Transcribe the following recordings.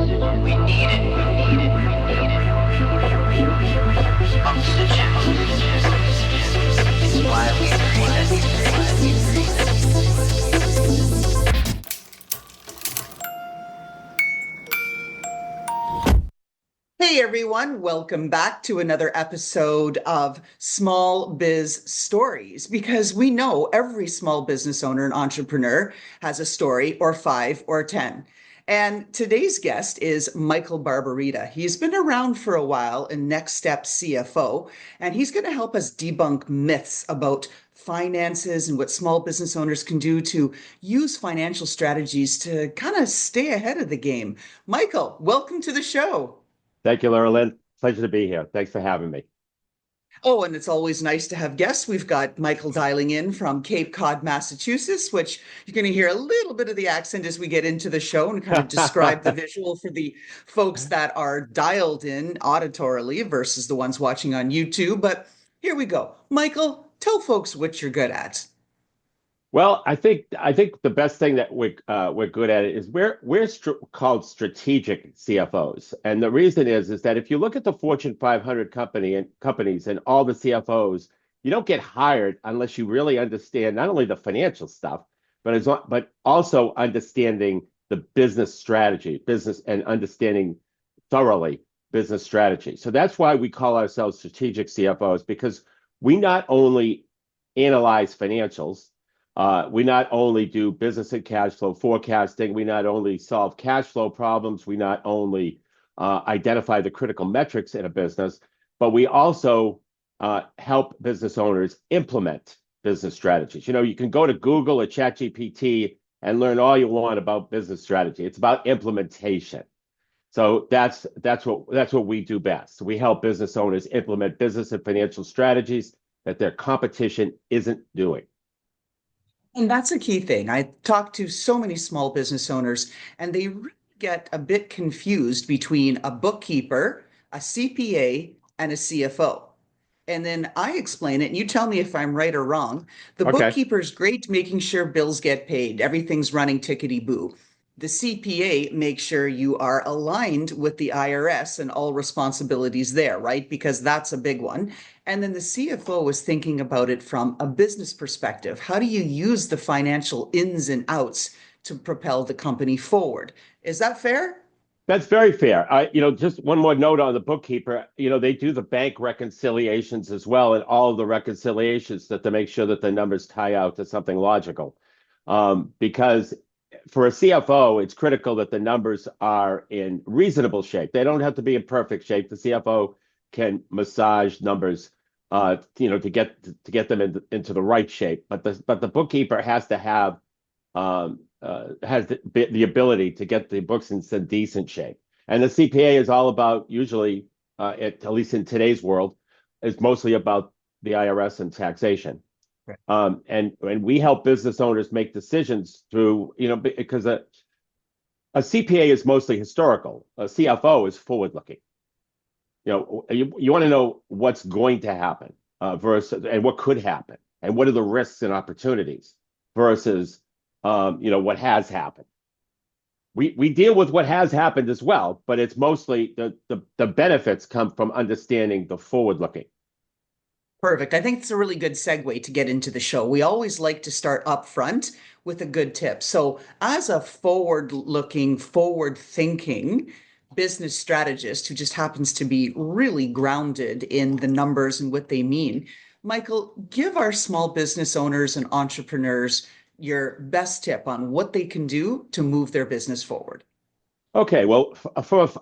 We need it. Oxygen. It's why we breathe. Hey everyone, welcome back to another episode of Small Biz Stories, because we know every small business owner and entrepreneur has a story or five or 10. And today's guest is Michael Barbarita. He's been around for a while in Next Step CFO, and he's going to help us debunk myths about finances and what small business owners can do to use financial strategies to kind of stay ahead of the game. Michael, welcome to the show. Thank you, Laura Lynn. Pleasure to be here. Thanks for having me. Oh, and it's always nice to have guests. We've got Michael dialing in from Cape Cod, Massachusetts, which you're going to hear a little bit of the accent as we get into the show and kind of describe the visual for the folks that are dialed in auditorily versus the ones watching on YouTube. But here we go. Michael, tell folks what you're good at. Well, I think the best thing that we're good at is called strategic CFOs, and the reason is that if you look at the Fortune 500 companies and all the CFOs, you don't get hired unless you really understand not only the financial stuff, but also understanding the business strategy, business and understanding thoroughly business strategy. So that's why we call ourselves strategic CFOs, because we not only analyze financials. We not only do business and cash flow forecasting, we not only solve cash flow problems, we not only identify the critical metrics in a business, but we also help business owners implement business strategies. You know, you can go to Google or ChatGPT and learn all you want about business strategy. It's about implementation. So that's what we do best. We help business owners implement business and financial strategies that their competition isn't doing. And that's a key thing. I talk to so many small business owners, and they really get a bit confused between a bookkeeper, a CPA, and a CFO. And then I explain it, and you tell me if I'm right or wrong. The Okay. bookkeeper's great making sure bills get paid, everything's running tickety-boo. The CPA makes sure you are aligned with the IRS and all responsibilities there, right? Because that's a big one. And then the CFO is thinking about it from a business perspective. How do you use the financial ins and outs to propel the company forward? Is that fair? That's very fair. Just one more note on the bookkeeper. They do the bank reconciliations as well, and all of the reconciliations to make sure that the numbers tie out to something logical. Because for a CFO, it's critical that the numbers are in reasonable shape. They don't have to be in perfect shape. The CFO can massage numbers, to get them into the right shape. But the bookkeeper has to have has the ability to get the books in some decent shape. And the CPA is all about, usually, at least in today's world, is mostly about the IRS and taxation. Right. And we help business owners make decisions through, because a CPA is mostly historical. A CFO is forward looking. You want to know what's going to happen versus and what could happen and what are the risks and opportunities versus what has happened. We deal with what has happened as well, but it's mostly the benefits come from understanding the forward looking. Perfect. I think it's a really good segue to get into the show. We always like to start up front with a good tip. So, as a forward-looking, forward-thinking business strategist who just happens to be really grounded in the numbers and what they mean, Michael, give our small business owners and entrepreneurs your best tip on what they can do to move their business forward. Okay, well,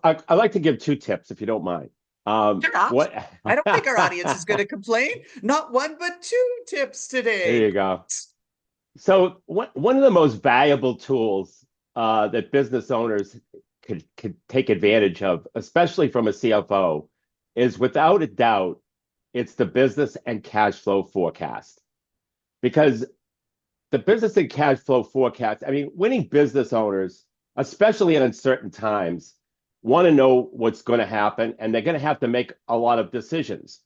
I like to give two tips if you don't mind. Sure. What? I don't think our audience is going to complain. Not one, but two tips There today. you go. So one of the most valuable tools that business owners could take advantage of, especially from a CFO, is without a doubt, it's the business and cash flow forecast. Because the business and cash flow forecast, I mean, winning business owners, especially in uncertain times, want to know what's going to happen, and they're going to have to make a lot of decisions.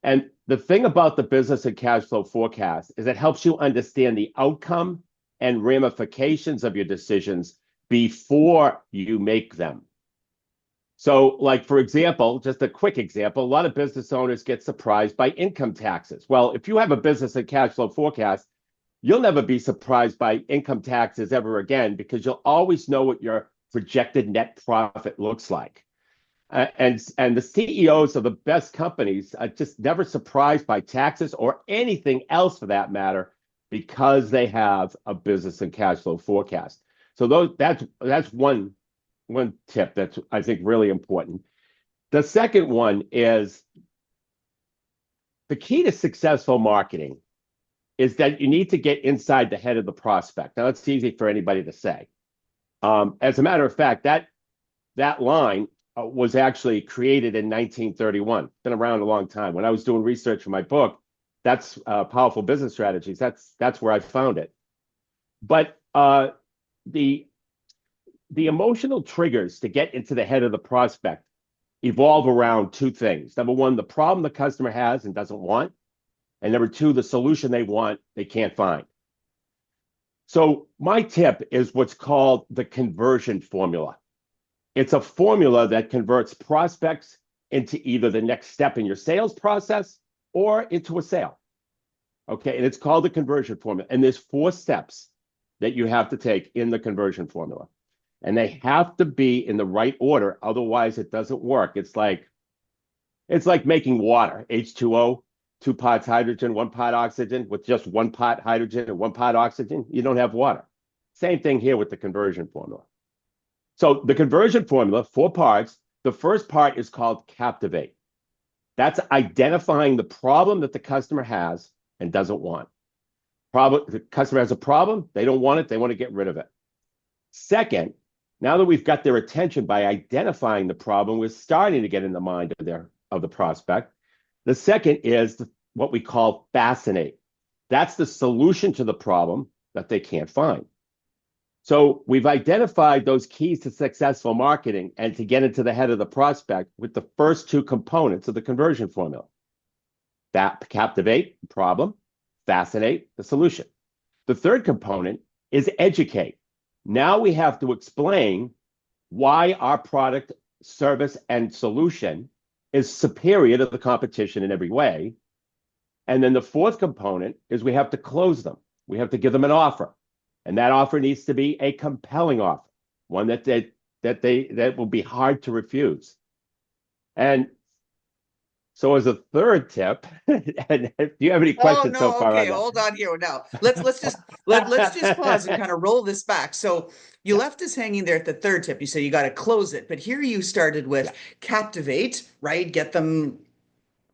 And the thing about the business and cash flow forecast is it helps you understand the outcome and ramifications of your decisions before you make them. So, like, for example, just a quick example, a lot of business owners get surprised by income taxes. Well, if you have a business and cash flow forecast, you'll never be surprised by income taxes ever again because you'll always know what your projected net profit looks like. And the CEOs of the best companies are just never surprised by taxes or anything else for that matter because they have a business and cash flow forecast. So that's one tip that's I think really important. The second one is the key to successful marketing is that you need to get inside the head of the prospect. Now, that's easy for anybody to say. As a matter of fact, that line was actually created in 1931. Been around a long time. When I was doing research for my book, that's Powerful Business Strategies. That's where I found it. But the emotional triggers to get into the head of the prospect evolve around two things. Number one, the problem the customer has and doesn't want. And number two, the solution they want, they can't find. So my tip is what's called the conversion formula. It's a formula that converts prospects into either the next step in your sales process or into a sale. Okay, and it's called the conversion formula. And there's 4 steps that you have to take in the conversion formula. And they have to be in the right order, otherwise it doesn't work. It's like making water, H2O, 2 parts hydrogen, 1 part oxygen, with just 1 part hydrogen and 1 part oxygen, you don't have water. Same thing here with the conversion formula. So the conversion formula, 4 parts. The first part is called captivate. That's identifying the problem that the customer has and doesn't want. The customer has a problem, they don't want it, they want to get rid of it. Second, now that we've got their attention by identifying the problem, we're starting to get in the mind of the prospect. The second is what we call fascinate. That's the solution to the problem that they can't find. So we've identified those keys to successful marketing and to get into the head of the prospect with the first 2 components of the conversion formula. That captivate, problem, fascinate, the solution. The third component is educate. Now we have to explain why our product, service, and solution is superior to the competition in every way. And then the fourth component is we have to close them. We have to give them an offer. And that offer needs to be a compelling offer, one that will be hard to refuse. And so as a third tip, and do you have any questions so far Okay, on that? hold on here now. Let's just pause and kind of roll this back. So you left us hanging there at the third tip. You said you got to close it, but here you started with captivate, right? Get them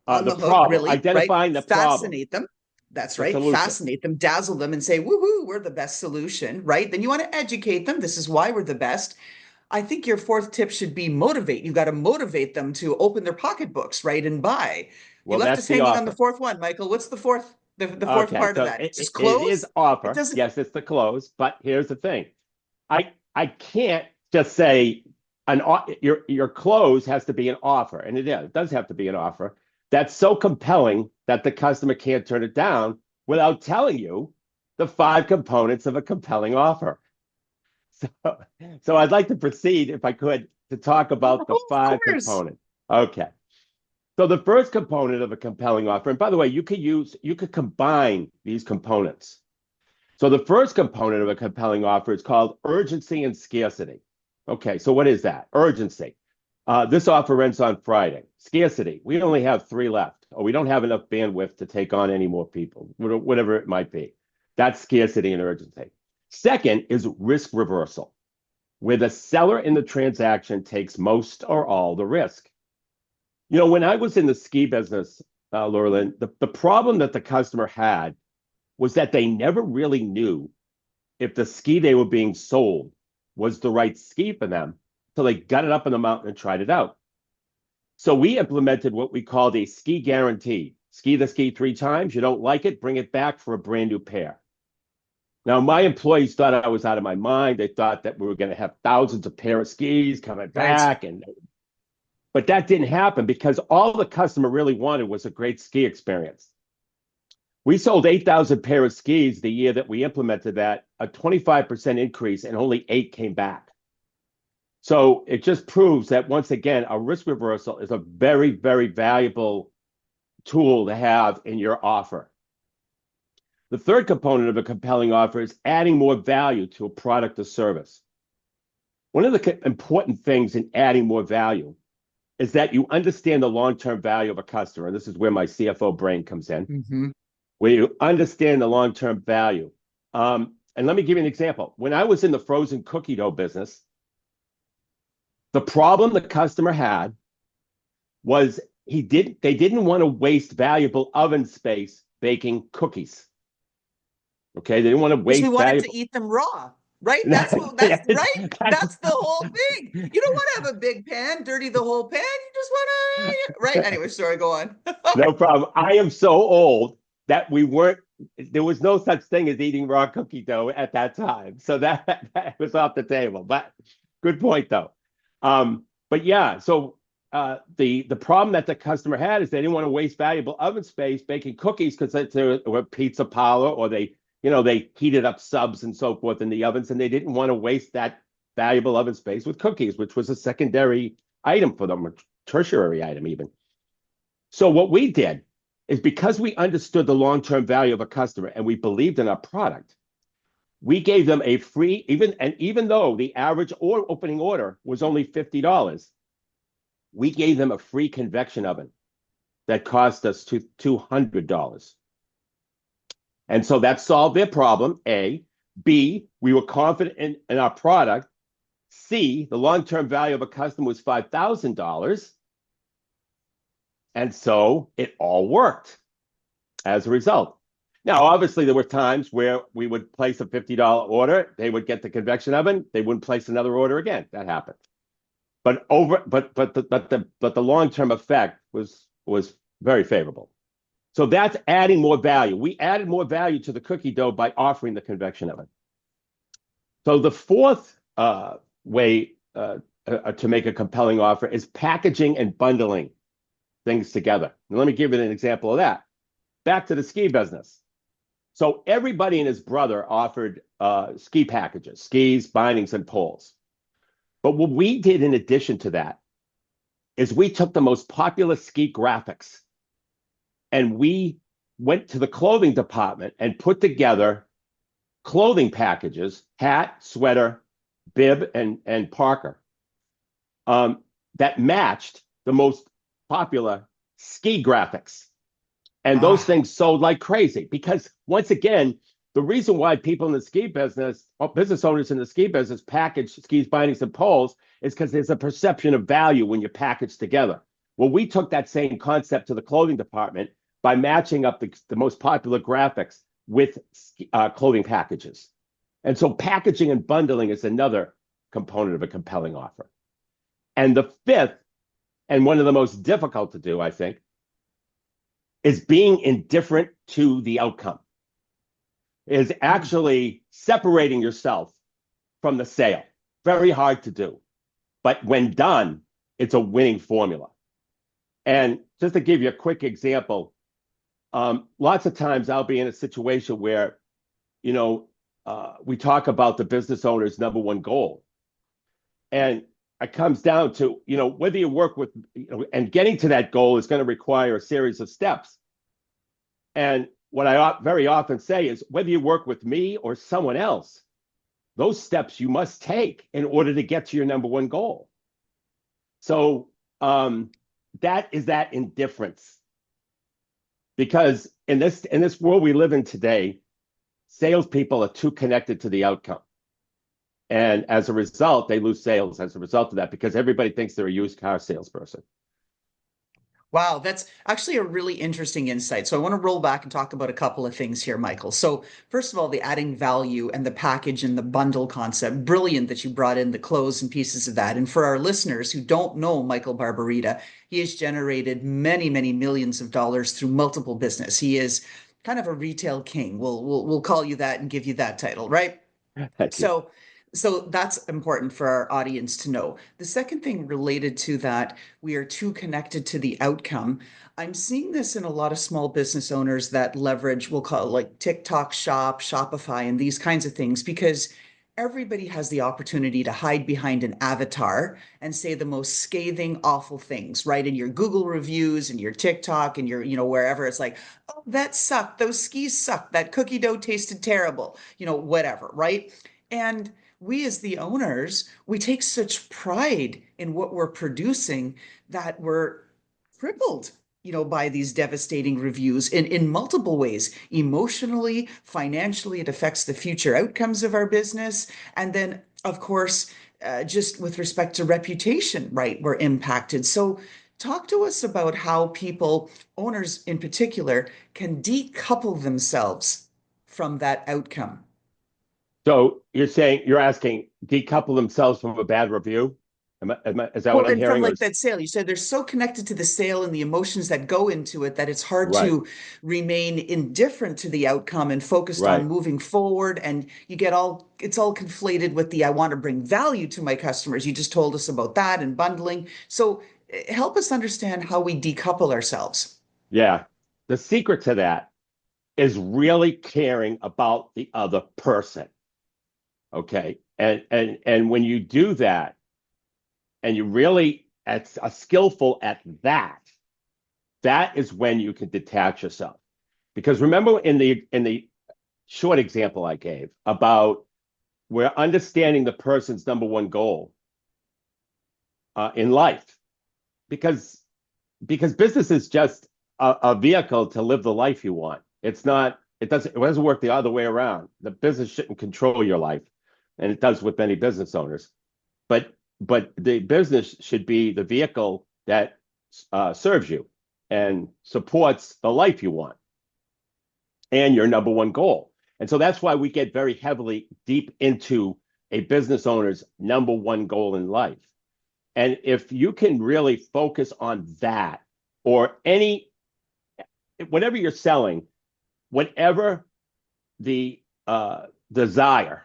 on the hook, problem, really, identifying right? the problem, Fascinate them. That's the right. solution. Fascinate them, dazzle them, and say, woohoo, we're the best solution, right? Then you want to educate them. This is why we're the best. I think your fourth tip should be motivate. You got to motivate them to open their pocketbooks, right, and buy. You Well, left that's us the hanging on the offer. fourth one, Michael. What's the fourth? The fourth Okay, part of so that? Just it is close? It offer. doesn't. Yes, it's the close. But here's the thing: I can't just say your close has to be an offer, and it does have to be an offer that's so compelling that the customer can't turn it down without telling you the 5 components of a compelling offer. So, so I'd like to proceed, if I could, to talk about the Oh, of 5 course. components. Okay. So the first component of a compelling offer, and by the way, you could combine these components. So the first component of a compelling offer is called urgency and scarcity. Okay, so what is that? Urgency. This offer ends on Friday. Scarcity. We only have 3 left, or we don't have enough bandwidth to take on any more people, whatever it might be. That's scarcity and urgency. Second is risk reversal, where the seller in the transaction takes most or all the risk. You know, when I was in the ski business, Lurlin, the problem that the customer had was that they never really knew if the ski they were being sold was the right ski for them until they got it up in the mountain and tried it out. So we implemented what we called a ski guarantee. Ski the ski 3 times. You don't like it, bring it back for a brand new pair. Now, my employees thought I was out of my mind. They thought that we were going to have thousands of pair of skis coming back. But that didn't happen because all the customer really wanted was a great ski experience. We sold 8,000 pair of skis the year that we implemented that, a 25% increase, and only 8 came back. So it just proves that once again, a risk reversal is a very, very valuable tool to have in your offer. The third component of a compelling offer is adding more value to a product or service. One of the important things in adding more value is that you understand the long-term value of a customer. And this is where my CFO brain comes in, where you understand the long-term value. And let me give you an example. When I was in the frozen cookie dough business, the problem the customer had was they didn't want to waste valuable oven space baking cookies. Okay, they didn't want to Because we waste wanted valuable. to eat them raw, right? That's right. That's the whole thing. You don't want to have a big pan, dirty the whole pan. You just want to, right? Anyway, sorry, go on. No problem. I am so old that there was no such thing as eating raw cookie dough at that time. So that was off the table. But good point, though. But yeah, so the problem that the customer had is they didn't want to waste valuable oven space baking cookies because it's a pizza parlor or they heated up subs and so forth in the ovens, and they didn't want to waste that valuable oven space with cookies, which was a secondary item for them, a tertiary item even. So what we did is because we understood the long-term value of a customer and we believed in our product, we gave them a free, even though the average or opening order was only $50, we gave them a free convection oven that cost us $200. And so that solved their problem, A. B, we were confident in our product. C, the long-term value of a customer was $5,000. And so it all worked as a result. Now, obviously, there were times where we would place a $50 order. They would get the convection oven. They wouldn't place another order again. That happened. But the long-term effect was very favorable. So that's adding more value. We added more value to the cookie dough by offering the convection oven. So the fourth way to make a compelling offer is packaging and bundling things together. And let me give you an example of that. Back to the ski business. So everybody and his brother offered ski packages, skis, bindings, and poles. But what we did in addition to that is we took the most popular ski graphics and we went to the clothing department and put together clothing packages, hat, sweater, bib, and parker, that matched the most popular ski graphics. And those things sold like crazy because, once again, the reason why people in the ski business, or business owners in the ski business, package skis, bindings, and poles is because there's a perception of value when you package together. Well, we took that same concept to the clothing department by matching up the most popular graphics with clothing packages. And so packaging and bundling is another component of a compelling offer. And the fifth, and one of the most difficult to do, I think, is being indifferent to the outcome, is actually separating yourself from the sale. Very hard to do. But when done, it's a winning formula. And just to give you a quick example, lots of times I'll be in a situation where, we talk about the business owner's number one goal. And it comes down to, whether you work with, and getting to that goal is going to require a series of steps. And what I very often say is whether you work with me or someone else, those steps you must take in order to get to your number one goal. So that is that indifference. Because in this world we live in today, salespeople are too connected to the outcome. And as a result, they lose sales as a result of that because everybody thinks they're a used car salesperson. Wow, that's actually a really interesting insight. So I want to roll back and talk about a couple of things here, Michael. So first of all, the adding value and the package and the bundle concept. Brilliant that you brought in the clothes and pieces of that. And for our listeners who don't know Michael Barbarita, he has generated many, many millions of dollars through multiple business. He is kind of a retail king. We'll call you that and give you that title, right? Thank you. So that's important for our audience to know. The second thing related to that, we are too connected to the outcome. I'm seeing this in a lot of small business owners that leverage, we'll call it like TikTok Shop, Shopify, and these kinds of things, because everybody has the opportunity to hide behind an avatar and say the most scathing, awful things, right? In your Google reviews and your TikTok and your, wherever it's like, oh, that sucked. Those skis sucked. That cookie dough tasted terrible, whatever, right? And we as the owners, we take such pride in what we're producing that we're crippled by these devastating reviews in multiple ways. Emotionally, financially, it affects the future outcomes of our business. And then, of course, just with respect to reputation, right, we're impacted. So, talk to us about how people, owners in particular, can decouple themselves from that outcome. So you're asking decouple themselves from a bad review? Is that Well, what I'm and from hearing? like that sale, you said they're so connected to the sale and the emotions that go into it that it's hard Right, to remain indifferent to the outcome and focused on right. moving forward. And it's all conflated with the I want to bring value to my customers. You just told us about that and bundling. So help us understand how we decouple ourselves. Yeah. The secret to that is really caring about the other person. Okay. And when you do that, and you really are skillful at that, that is when you can detach yourself. Because remember in the short example I gave about we're understanding the person's number one goal in life, because business is just a vehicle to live the life you want. It's not. It doesn't work the other way around. The business shouldn't control your life, and it does with many business owners. But the business should be the vehicle that serves you and supports the life you want and your number one goal. And so that's why we get very heavily deep into a business owner's number one goal in life. And if you can really focus on that, or whatever you're selling, whatever the desire,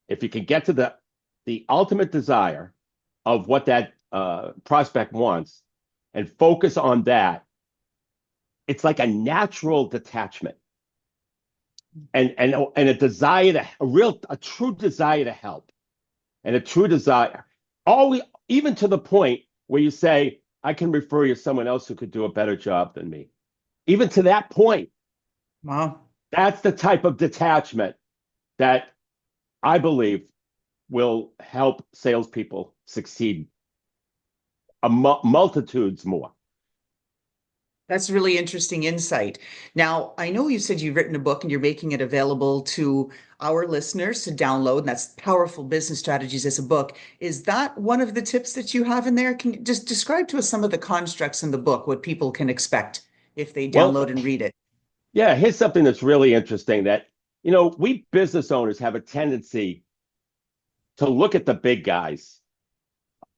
if you can get to the ultimate desire of what that prospect wants and focus on that, it's like a natural detachment and a desire a true desire to help, and a true desire, always, even to the point where you say, I can refer you to someone else who could do a better job than me. Even to that point, Wow. that's the type of detachment that I believe will help salespeople succeed multitudes more. That's really interesting insight. Now, I know you said you've written a book and you're making it available to our listeners to download, and that's Powerful Business Strategies as a book. Is that one of the tips that you have in there? Can you just describe to us some of the constructs in the book, what people can expect if they download Well, and read it? yeah, here's something that's really interesting that, we business owners have a tendency to look at the big guys,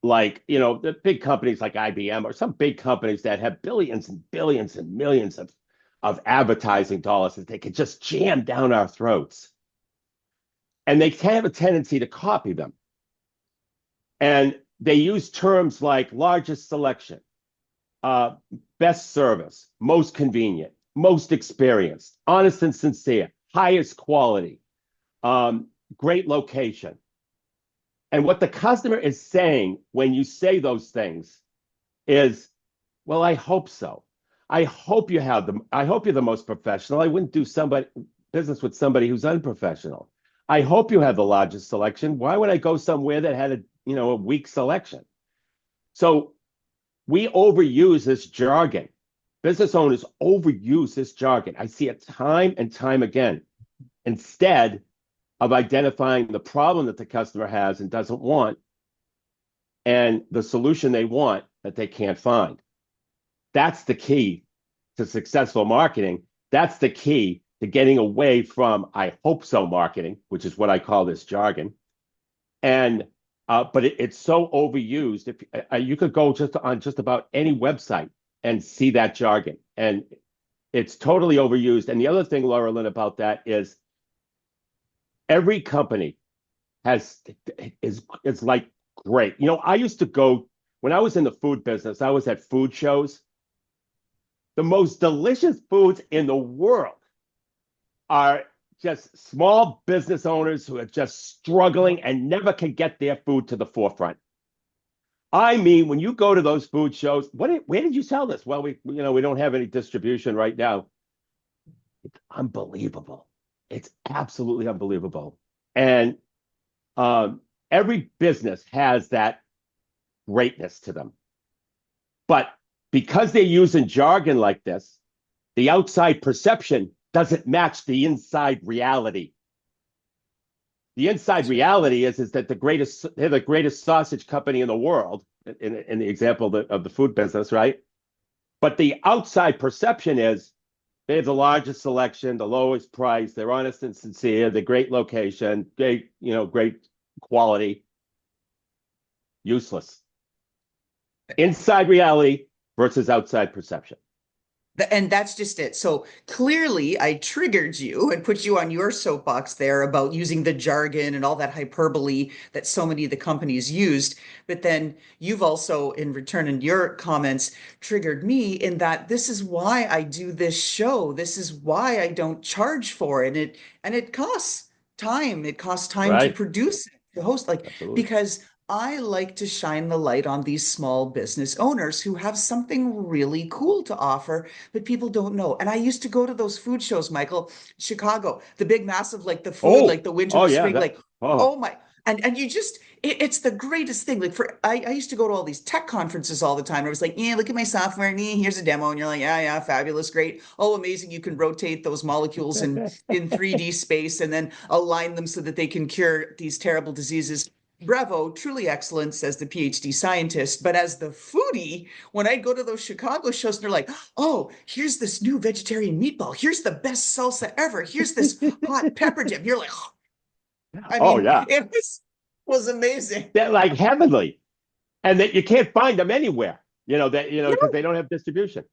like, the big companies like IBM or some big companies that have billions and billions and millions of advertising dollars that they can just jam down our throats. And they have a tendency to copy them. And they use terms like largest selection, uh, best service, most convenient, most experienced, honest and sincere, highest quality, great location. And what the customer is saying when you say those things is, well, I hope so. I hope you're the most professional. I wouldn't do business with somebody who's unprofessional. I hope you have the largest selection. Why would I go somewhere that had a weak selection? So we overuse this jargon. Business owners overuse this jargon. I see it time and time again. Instead of identifying the problem that the customer has and doesn't want, and the solution they want that they can't find. That's the key to successful marketing. That's the key to getting away from I hope so marketing, which is what I call this jargon. And but it's so overused. If you could go just about any website and see that jargon, and it's totally overused. And the other thing, Laura Lynn, about that is every company is like great. I used to go when I was in the food business. I was at food shows. The most delicious foods in the world are just small business owners who are just struggling and never can get their food to the forefront. I mean, when you go to those food shows, where did you sell this? Well, we don't have any distribution right now. It's unbelievable. It's absolutely unbelievable. And every business has that greatness to them. But because they're using jargon like this, the outside perception doesn't match the inside reality. The inside reality is that they're the greatest sausage company in the world, in the example of the food business, right? But the outside perception is they have the largest selection, the lowest price, they're honest and sincere, the great location, great quality. Useless. Inside reality versus outside perception. And that's just it. So clearly, I triggered you and put you on your soapbox there about using the jargon and all that hyperbole that so many of the companies used. But then you've also, in return, in your comments, triggered me in that this is why I do this show. This is why I don't charge for it. And it costs time. It costs time to Right. produce it, to host, Absolutely. because I like to shine the light on these small business owners who have something really cool to offer, but people don't know. And I used to go to those food shows, Michael, Chicago, the big, massive, like the food, like Oh, the winter, oh the yeah. spring, like, Oh, oh my. And you just, it's the greatest thing. Like I used to go to all these tech conferences all the time. I was like, yeah, look at my software. Yeah, here's a demo. And you're like, yeah, fabulous, great. Oh, amazing. You can rotate those molecules in 3D space and then align them so that they can cure these terrible diseases. Bravo, truly excellent, says the PhD scientist. But as the foodie, when I go to those Chicago shows and they're like, oh, here's this new vegetarian meatball. Here's the best salsa ever. Here's this hot pepper dip. You're like, oh. I oh mean, yeah. it was amazing. They're like heavenly. And that you can't find them anywhere, You because know, they don't have distribution.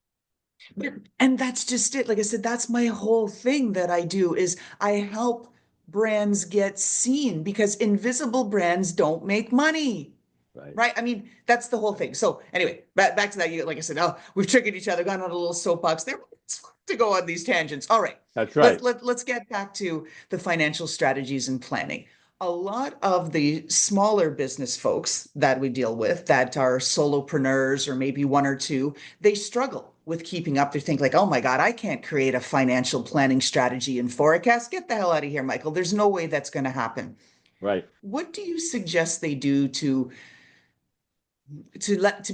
and that's just it. Like I said, that's my whole thing that I do is I help brands get seen because invisible brands don't make money. Right. Right. I mean, that's the whole thing. So anyway, back to that. Like I said, oh, we've triggered each other, gone on a little soapbox there. It's fun to go on these tangents. All right. That's right. Let's get back to the financial strategies and planning. A lot of the smaller business folks that we deal with that are solopreneurs or maybe one or two, they struggle with keeping up. They think like, oh my God, I can't create a financial planning strategy and forecast. Get the hell out of here, Michael. There's no way that's going to happen. Right. What do you suggest they do to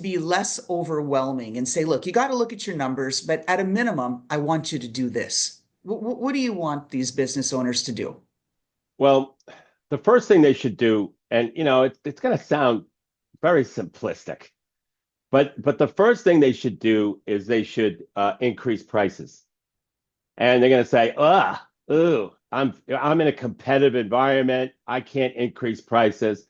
be less overwhelming and say, look, you got to look at your numbers, but at a minimum, I want you to do this. What do you want these business owners to do? Well, the first thing they should do, and it's going to sound very simplistic, but the first thing they should do is they should increase prices. And they're going to say, ooh, I'm in a competitive environment. I can't increase prices.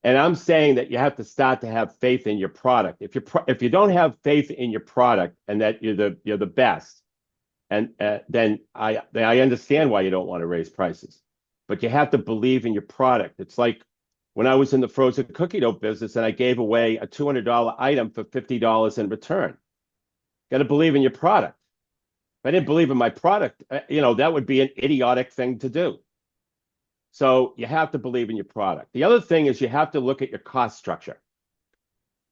And I'm saying that you have to start to have faith in your product. If you don't have faith in your product and that you're the best, and then I understand why you don't want to raise prices, but you have to believe in your product. It's like when I was in the frozen cookie dough business and I gave away a $200 item for $50 in return. Got to believe in your product. If I didn't believe in my product, that would be an idiotic thing to do. So you have to believe in your product. The other thing is you have to look at your cost structure.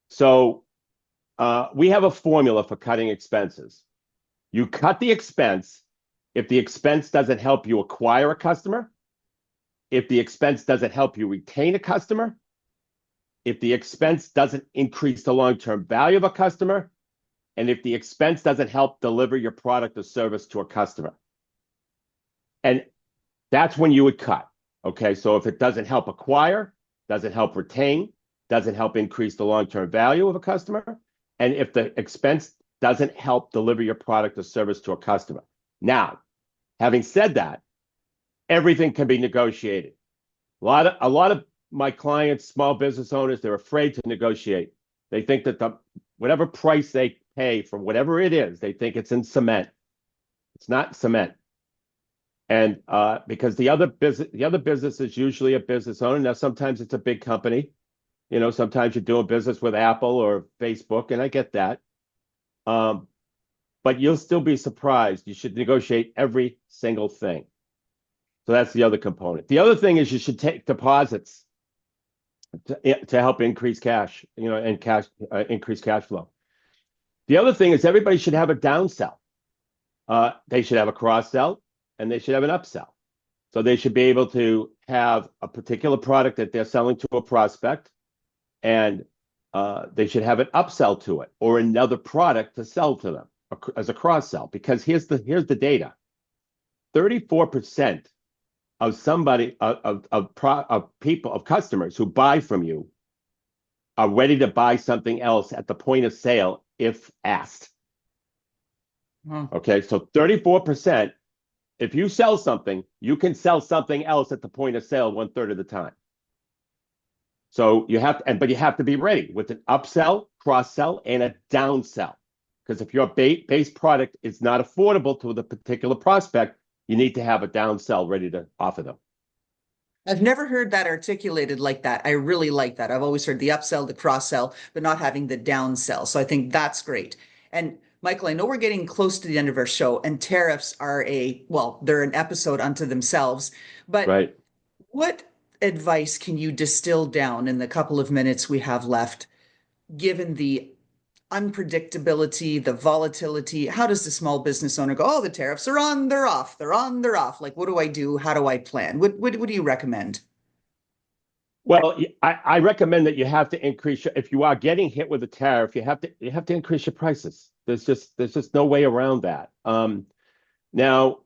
So we have a formula for cutting expenses. You cut the expense if the expense doesn't help you acquire a customer, if the expense doesn't help you retain a customer, if the expense doesn't increase the long-term value of a customer, and if the expense doesn't help deliver your product or service to a customer. And that's when you would cut. Okay, so if it doesn't help acquire, doesn't help retain, doesn't help increase the long-term value of a customer, and if the expense doesn't help deliver your product or service to a customer. Now, having said that, everything can be negotiated. A lot of my clients, small business owners, they're afraid to negotiate. They think that whatever price they pay for whatever it is, they think it's in cement. It's not cement. And because the other business is usually a business owner. Now, sometimes it's a big company. Sometimes you're doing business with Apple or Facebook, and I get that. But you'll still be surprised. You should negotiate every single thing. So that's the other component. The other thing is you should take deposits to help increase cash, and increase cash flow. The other thing is everybody should have a downsell. They should have a cross sell and they should have an upsell. So they should be able to have a particular product that they're selling to a prospect, and they should have an upsell to it or another product to sell to them as a cross sell. Because here's the data: 34% of customers who buy from you are ready to buy something else at the point of sale if asked. Okay, so 34%. If you sell something, you can sell something else at the point of sale 1/3 of the time. So but you have to be ready with an upsell, cross sell, and a downsell. Because if your base product is not affordable to the particular prospect, you need to have a downsell ready to offer them. I've never heard that articulated like that. I really like that. I've always heard the upsell, the cross sell, but not having the downsell. So I think that's great. And Michael, I know we're getting close to the end of our show, and tariffs are they're an episode unto themselves. But Right. what advice can you distill down in the couple of minutes we have left, given the unpredictability, the volatility? How does the small business owner go, oh, the tariffs are on, they're off, they're on, they're off? Like, what do I do? How do I plan? What do you recommend? Well, I recommend that you have to if you are getting hit with a tariff, you have to increase your prices. There's just no way around that. Now,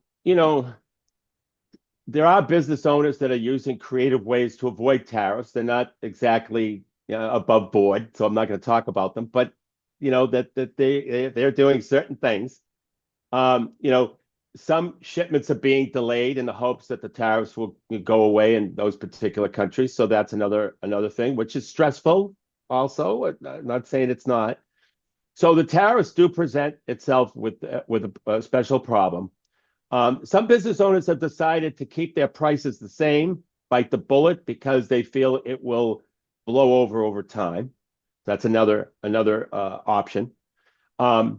there are business owners that are using creative ways to avoid tariffs. They're not exactly above board, so I'm not going to talk about them. But that they're doing certain things. Some shipments are being delayed in the hopes that the tariffs will go away in those particular countries. So that's another thing, which is stressful. Also, I'm not saying it's not. So the tariffs do present itself with a special problem. Some business owners have decided to keep their prices the same, bite the bullet, because they feel it will blow over time. That's another option. But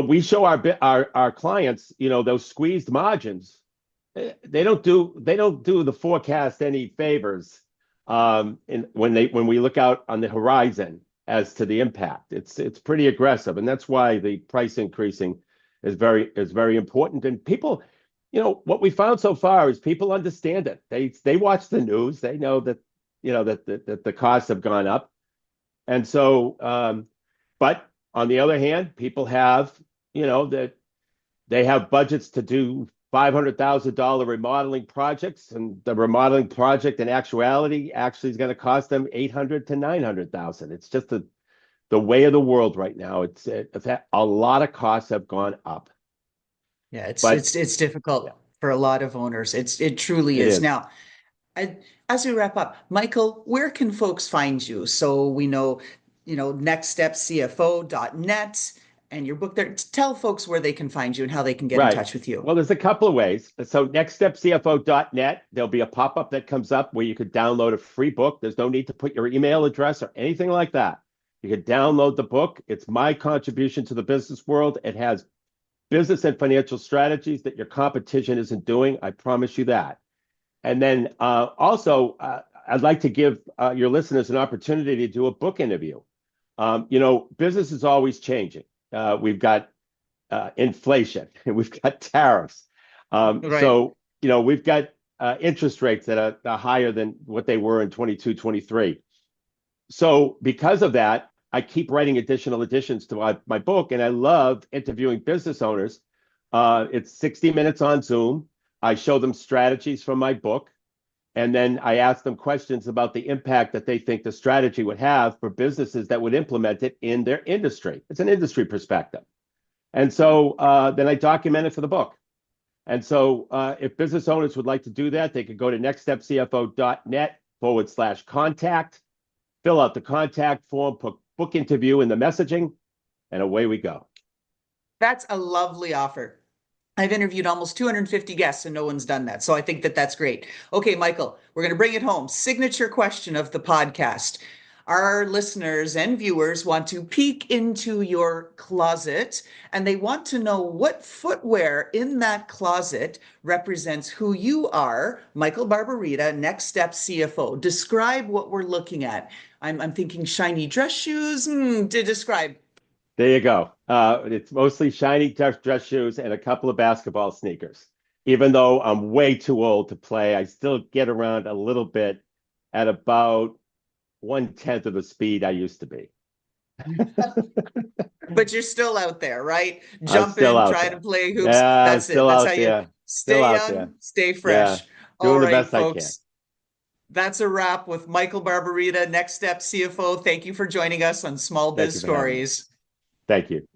we show our clients, those squeezed margins. They don't do the forecast any favors when we look out on the horizon as to the impact. It's pretty aggressive, and that's why the price increasing is very important. And people, what we found so far is people understand it. They watch the news. They know that that the costs have gone up, and so but on the other hand, people have that they have budgets to do $500,000 remodeling projects, and the remodeling project in actuality actually is going to cost them $800,000 to $900,000. It's just the way of the world right now. It's a lot of costs have gone up. Yeah, it's difficult for a lot of owners. It truly It is. is. Now, as we wrap up, Michael, where can folks find you? So we know, nextstepcfo.net and your book there. Tell folks where they can find you and how they can get in Right. touch with you. Well, there's a couple of ways. So nextstepcfo.net, there'll be a pop-up that comes up where you could download a free book. There's no need to put your email address or anything like that. You could download the book. It's my contribution to the business world. It has business and financial strategies that your competition isn't doing. I promise you that. And then also, I'd like to give your listeners an opportunity to do a book interview. Business is always changing. We've got inflation, we've got tariffs. Right. So, we've got interest rates that are higher than what they were in 22, 23. So because of that, I keep writing additional additions to my book, and I love interviewing business owners. It's 60 minutes on Zoom. I show them strategies from my book, and then I ask them questions about the impact that they think the strategy would have for businesses that would implement it in their industry. It's an industry perspective. And so then I document it for the book. And so if business owners would like to do that, they could go to nextstepcfo.net/contact, fill out the contact form, put book interview in the messaging, and away we go. That's a lovely offer. I've interviewed almost 250 guests and no one's done that. So I think that that's great. Okay, Michael, we're going to bring it home. Signature question of the podcast. Our listeners and viewers want to peek into your closet and they want to know what footwear in that closet represents who you are. Michael Barbarita, Next Step CFO. Describe what we're looking at. I'm thinking shiny dress shoes. To describe. There you go. It's mostly shiny dress shoes and a couple of basketball sneakers. Even though I'm way too old to play, I still get around a little bit at about 1/10 of the speed I used to be. But you're still out there, right? I'm still Jumping, out trying to there. play hoops. Yeah, I'm That's it. still That's how out you there. Still stay out there. young, stay Yeah, fresh. All doing the right, best I can. folks. That's a wrap with Michael Barbarita, Next Step CFO. Thank you for joining us on Small Thank Biz you for having me. Stories. Thank you.